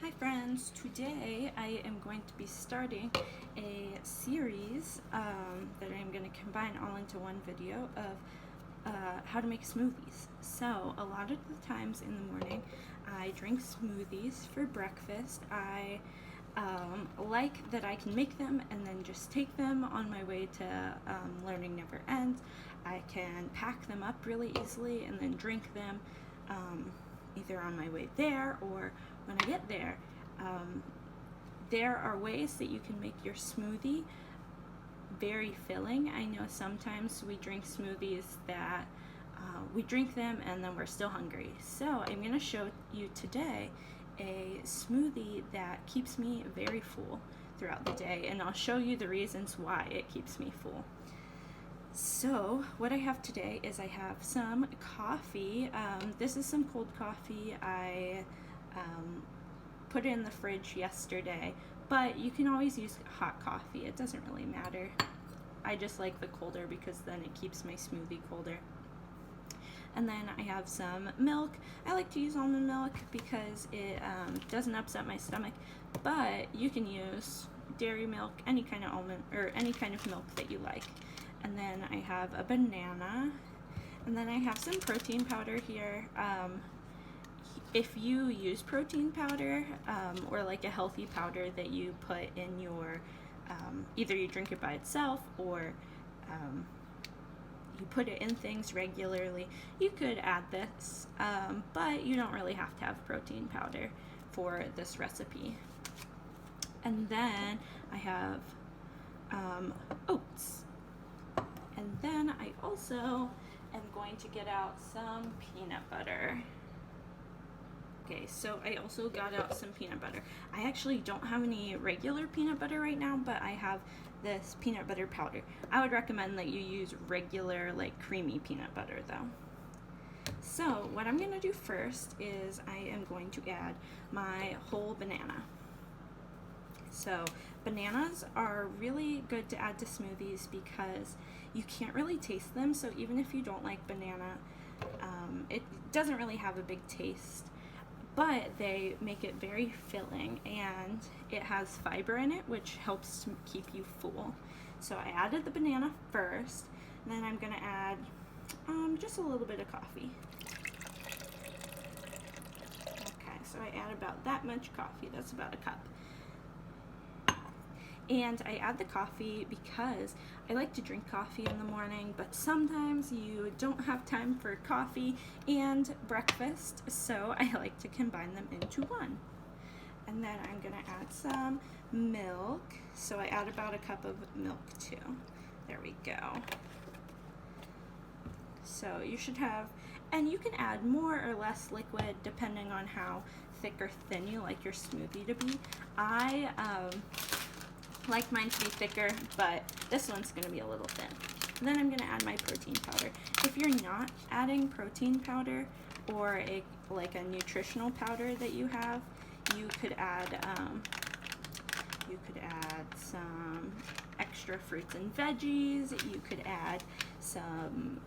Hi friends, today I am going to be starting a series that I'm going to combine all into one video of how to make smoothies. So a lot of the times in the morning I drink smoothies for breakfast. I like that I can make them and then just take them on my way to Learning Never Ends. I can pack them up really easily and then drink them either on my way there or when I get there. There are ways that you can make your smoothie very filling. I know sometimes we drink smoothies that we drink them and then we're still hungry. So I'm going to show you today a smoothie that keeps me very full throughout the day, and I'll show you the reasons why it keeps me full. So what I have today is I have some coffee. This is some cold coffee. I put it in the fridge yesterday, but you can always use hot coffee. It doesn't really matter. I just like the colder because then it keeps my smoothie colder. And then I have some milk. I like to use almond milk because it doesn't upset my stomach, but you can use dairy milk, any kind of almond or any kind of milk that you like. And then I have a banana, and then I have some protein powder here. If you use protein powder or like a healthy powder that you put in your, either you drink it by itself or you put it in things regularly, you could add this, but you don't really have to have protein powder for this recipe. And then I have oats. And then I also am going to get out some peanut butter. Okay, so I also got out some peanut butter. I actually don't have any regular peanut butter right now, but I have this peanut butter powder. I would recommend that you use regular, like creamy peanut butter though. So what I'm gonna do first is I am going to add my whole banana. So bananas are really good to add to smoothies because you can't really taste them. So even if you don't like banana, it doesn't really have a big taste, but they make it very filling and it has fiber in it, which helps to keep you full. So I added the banana first, and then I'm gonna add just a little bit of coffee. Okay, so I add about that much coffee. That's about a cup. And I add the coffee because I like to drink coffee in the morning, but sometimes you don't have time for coffee and breakfast, so I like to combine them into one. And then I'm gonna add some milk. So I add about a cup of milk too. There we go. So you should have, and you can add more or less liquid depending on how thick or thin you like your smoothie to be. I like mine to be thicker, but this one's going to be a little thin. And then I'm going to add my protein powder. If you're not adding protein powder or like a nutritional powder that you have, you could add some extra fruits and veggies. You could add some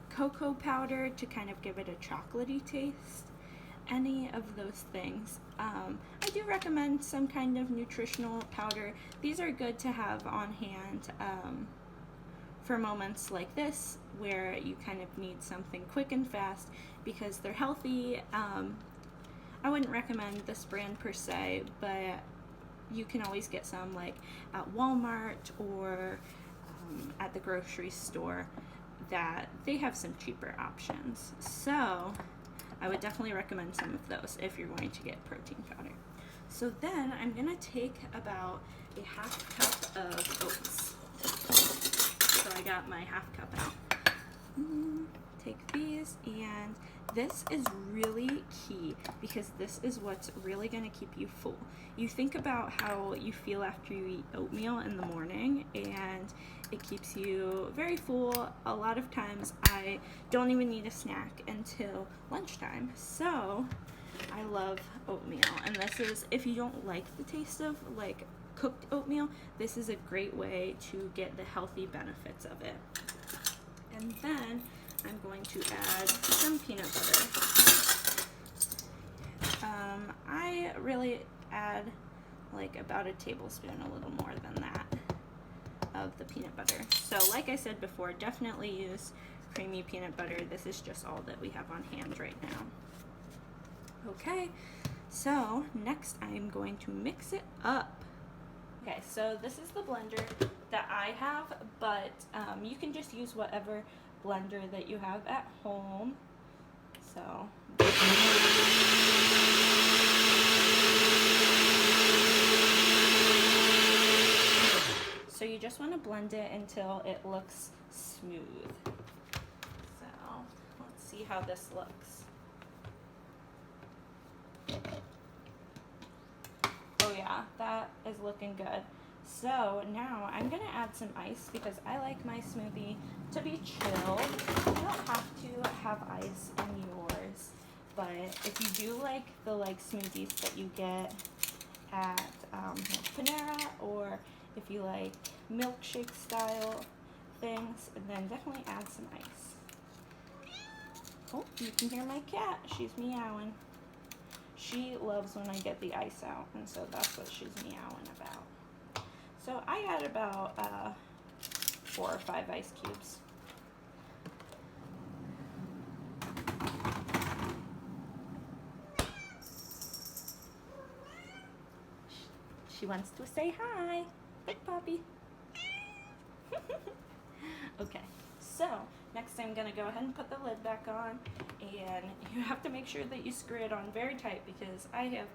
cocoa powder to kind of give it a chocolatey taste. Any of those things. I do recommend some kind of nutritional powder. These are good to have on hand for moments like this where you kind of need something quick and fast because they're healthy. I wouldn't recommend this brand per se, but you can always get some like at Walmart or at the grocery store that they have some cheaper options. So I would definitely recommend some of those if you're going to get protein powder. So then I'm going to take about a half cup of oats. So I got my half cup out. Take these, and this is really key because this is what's really going to keep you full. You think about how you feel after you eat oatmeal in the morning, and it keeps you very full. A lot of times I don't even need a snack until lunchtime. So I love oatmeal, and this is, if you don't like the taste of like cooked oatmeal, this is a great way to get the healthy benefits of it. And then I'm going to add some peanut butter. I really add like about a tablespoon, a little more than that, of the peanut butter. So like I said before, definitely use creamy peanut butter. This is just all that we have on hand right now. Okay, so next I'm going to mix it up. Okay, so this is the blender that I have, but you can just use whatever blender that you have at home. So you just want to blend it until it looks smooth. So let's see how this looks. Oh yeah, that is looking good. So now I'm gonna add some ice because I like my smoothie to be chilled. You don't have to have ice in yours, but if you do like the smoothies that you get at Panera, or if you like milkshake style things, then definitely add some ice. Oh, you can hear my cat. She's meowing. She loves when I get the ice out, and so that's what she's meowing about. So I add about 4 or 5 ice cubes. She wants to say hi. Good puppy. Okay, so next I'm gonna go ahead and put the lid back on, and you have to make sure that you screw it on very tight because I have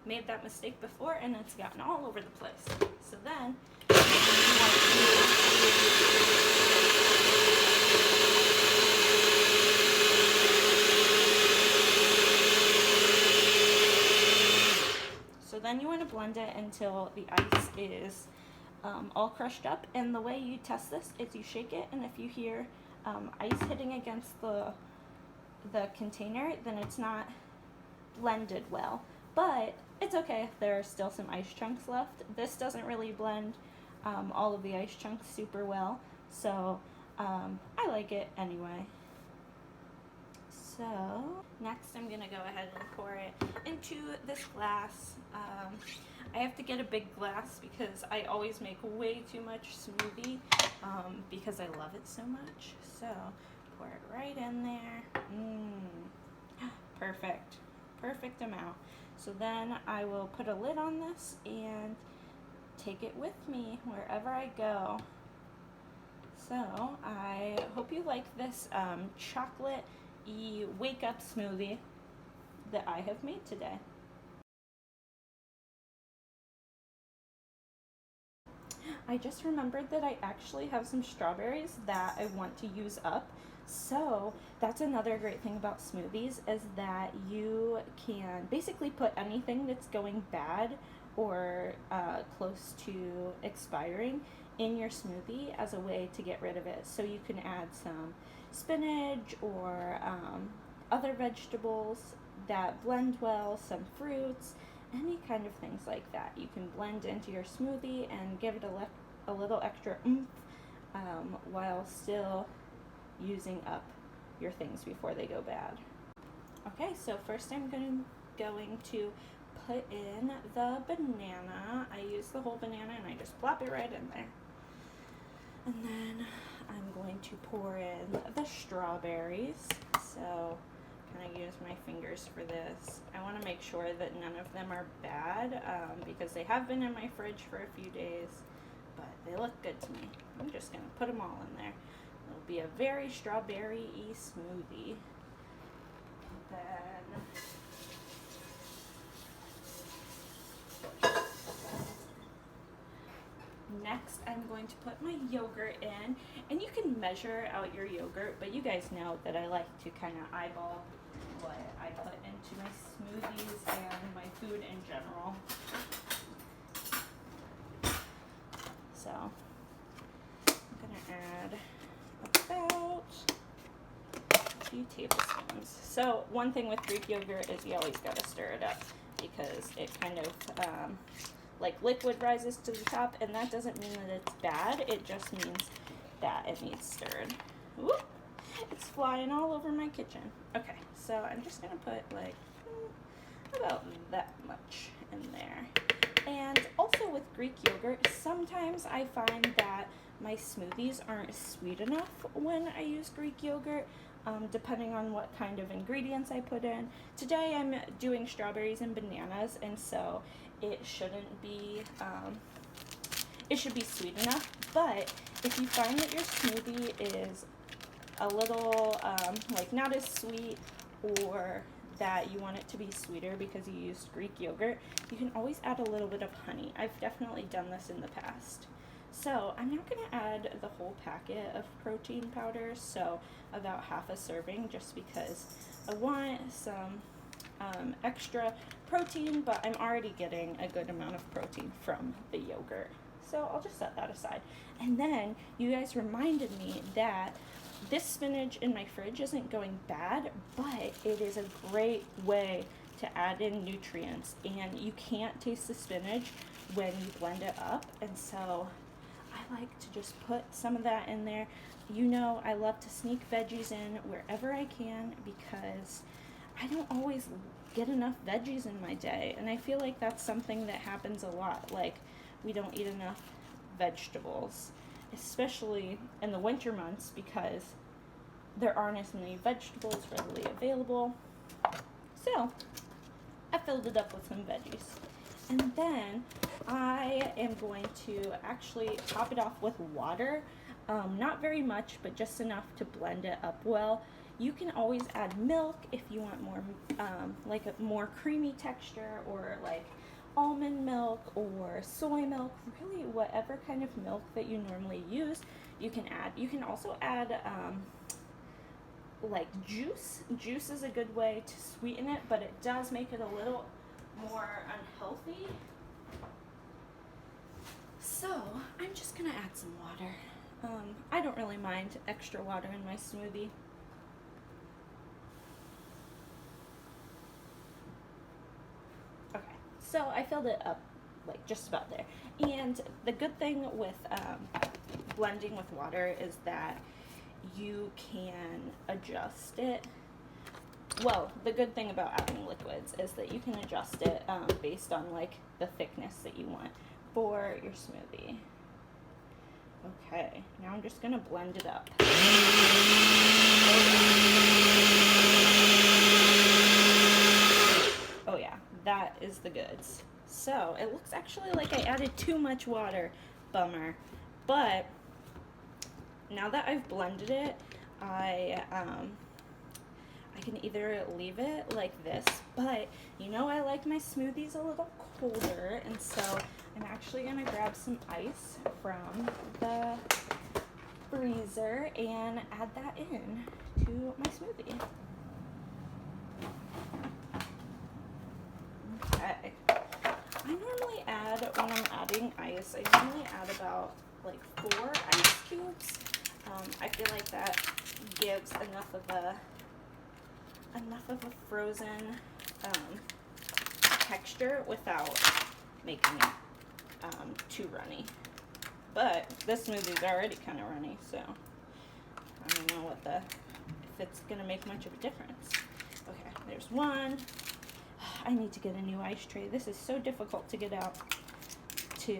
made that mistake before and it's gotten all over the place. So then you want to blend it until the ice is all crushed up, and the way you test this is you shake it, and if you hear ice hitting against the container, then it's not blended well. But it's okay if there are still some ice chunks left. This doesn't really blend all of the ice chunks super well, so I like it anyway. So next I'm gonna go ahead and pour it into this glass. I have to get a big glass because I always make way too much smoothie because I love it so much. So pour it right in there. Perfect, perfect amount. So then I will put a lid on this and take it with me wherever I go. So I hope you like this chocolate-y wake-up smoothie that I have made today. I just remembered that I actually have some strawberries that I want to use up. So that's another great thing about smoothies, is that you can basically put anything that's going bad or close to expiring in your smoothie as a way to get rid of it. So you can add some spinach or other vegetables that blend well, some fruits, any kind of things like that. You can blend into your smoothie and give it a little extra oomph while still using up your things before they go bad. Okay, so first I'm going to put in the banana. I use the whole banana and I just plop it right in there. And then I'm going to pour in the strawberries. So kind of use my fingers for this. I want to make sure that none of them are bad because they have been in my fridge for a few days, but they look good to me. I'm just going to put them all in there. It'll be a very strawberry-y smoothie. Then next I'm going to put my yogurt in, and you can measure out your yogurt, but you guys know that I like to kind of eyeball what I put into my smoothies and my food in general. So I'm going to add about 2 tablespoons. So one thing with Greek yogurt is you always got to stir it up because it kind of like liquid rises to the top, and that doesn't mean that it's bad, it just means that it needs stirred. Whoop, it's flying all over my kitchen. Okay, so I'm just gonna put like about that much in there. And also with Greek yogurt, sometimes I find that my smoothies aren't sweet enough when I use Greek yogurt, depending on what kind of ingredients I put in. Today I'm doing strawberries and bananas, and so it shouldn't be, it should be sweet enough. But if you find that your smoothie is a little, like not as sweet, or that you want it to be sweeter because you used Greek yogurt, you can always add a little bit of honey. I've definitely done this in the past. So I'm not going to add the whole packet of protein powder, so about half a serving, just because I want some extra protein, but I'm already getting a good amount of protein from the yogurt. So I'll just set that aside. And then you guys reminded me that this spinach in my fridge isn't going bad, but it is a great way to add in nutrients, and you can't taste the spinach when you blend it up, and so I like to just put some of that in there. You know, I love to sneak veggies in wherever I can because I don't always get enough veggies in my day, and I feel like that's something that happens a lot. Like, we don't eat enough vegetables, especially in the winter months, because there aren't as many vegetables readily available. So I filled it up with some veggies, and then I am going to actually top it off with water, not very much, but just enough to blend it up well. You can always add milk if you want more, like a more creamy texture, or like almond milk or soy milk, really whatever kind of milk that you normally use, you can add. You can also add like juice. Juice is a good way to sweeten it, but it does make it a little more unhealthy. So I'm just gonna add some water. I don't really mind extra water in my smoothie. Okay, so I filled it up like just about there. And the good thing with blending with water is that you can adjust it. Well, the good thing about adding liquids is that you can adjust it based on like the thickness that you want for your smoothie. Okay, now I'm just gonna blend it up. Oh yeah, that is the goods. So it looks actually like I added too much water. Bummer. But now that I've blended it, I can either leave it like this, but you know I like my smoothies a little colder, and so I'm actually gonna grab some ice from the freezer and add that in to my smoothie. Okay. I normally add, when I'm adding ice, I normally add about like 4 ice cubes. I feel like that gives enough of a frozen texture without making it too runny. But this smoothie's already kind of runny, so I don't know if it's gonna make much of a difference. Okay, there's 1. I need to get a new ice tray. This is so difficult to get out. 2,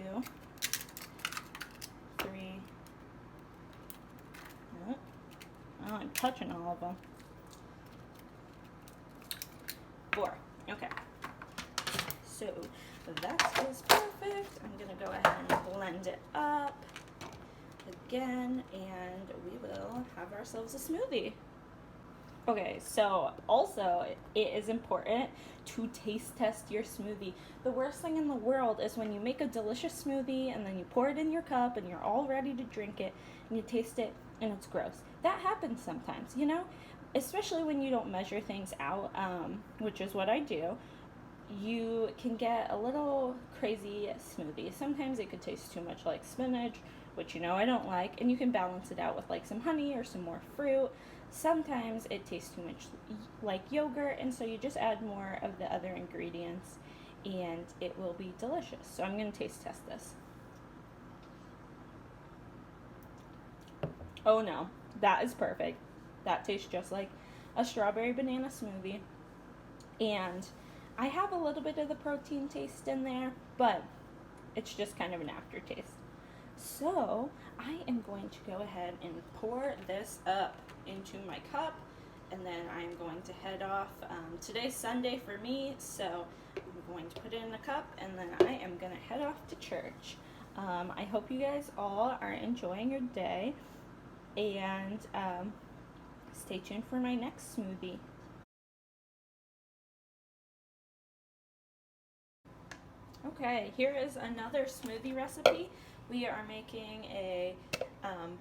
3. Oh, I'm touching all of them. 4. Okay. So that is perfect. I'm gonna go ahead and blend it up again, and we will have ourselves a smoothie. Okay, so also it is important to taste test your smoothie. The worst thing in the world is when you make a delicious smoothie and then you pour it in your cup and you're all ready to drink it and you taste it and it's gross. That happens sometimes, you know? Especially when you don't measure things out, which is what I do. You can get a little crazy smoothie. Sometimes it could taste too much like spinach, which you know I don't like, and you can balance it out with like some honey or some more fruit. Sometimes it tastes too much like yogurt, and so you just add more of the other ingredients and it will be delicious. So I'm going to taste test this. Oh no, that is perfect. That tastes just like a strawberry banana smoothie. And I have a little bit of the protein taste in there, but it's just kind of an aftertaste. So I am going to go ahead and pour this up into my cup, and then I'm going to head off. Today's Sunday for me, so I'm going to put it in a cup, and then I am going to head off to church. I hope you guys all are enjoying your day, and stay tuned for my next smoothie. Okay, here is another smoothie recipe. We are making a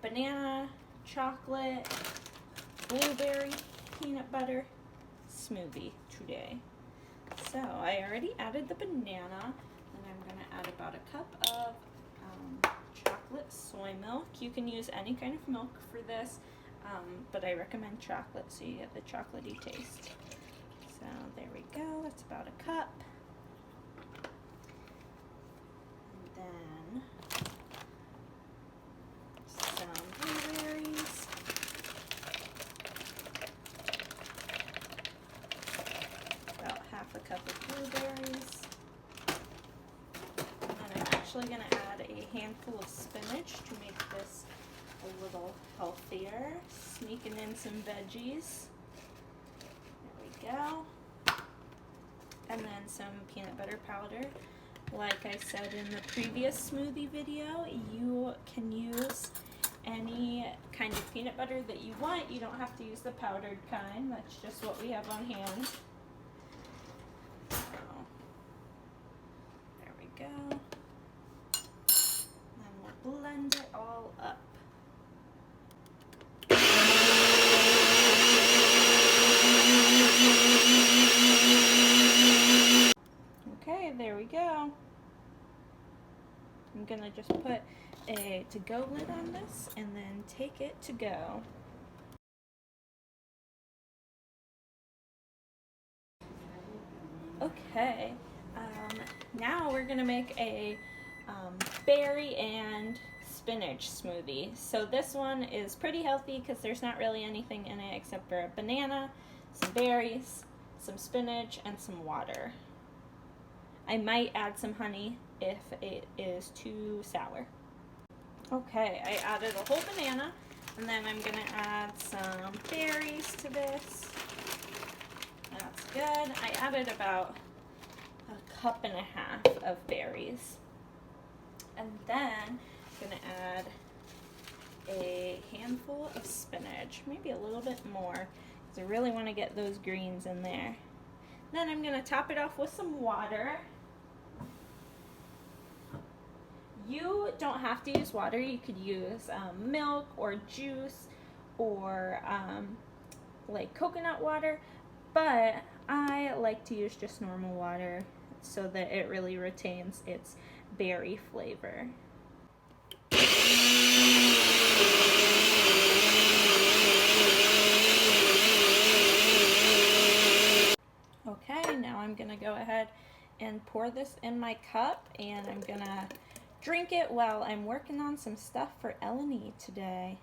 banana, chocolate, blueberry, peanut butter smoothie today. So I already added the banana, and I'm going to add about a cup of chocolate soy milk. You can use any kind of milk for this, but I recommend chocolate so you get the chocolatey taste. So there we go, that's about a cup. Then some blueberries, about half a cup of blueberries, and then I'm actually going to add a handful of spinach to make this a little healthier, sneaking in some veggies. There we go. And then some peanut butter powder. Like I said in the previous smoothie video, you can use any kind of peanut butter that you want. You don't have to use the powdered kind. That's just what we have on hand. So, there we go. And we'll blend it all up. Okay, there we go. I'm gonna just put a to-go lid on this and then take it to go. Okay, now we're gonna make a berry and spinach smoothie. So this one is pretty healthy because there's not really anything in it except for a banana, some berries, some spinach, and some water. I might add some honey if it is too sour. Okay, I added a whole banana, and then I'm gonna add some berries to this. That's good. I added about a cup and a half of berries. And then I'm gonna add a handful of spinach, maybe a little bit more, because I really want to get those greens in there. Then I'm gonna top it off with some water. You don't have to use water. You could use milk or juice or like coconut water, but I like to use just normal water so that it really retains its berry flavor. Okay, now I'm gonna go ahead and pour this in my cup, and I'm gonna drink it while I'm working on some stuff for Eleni today.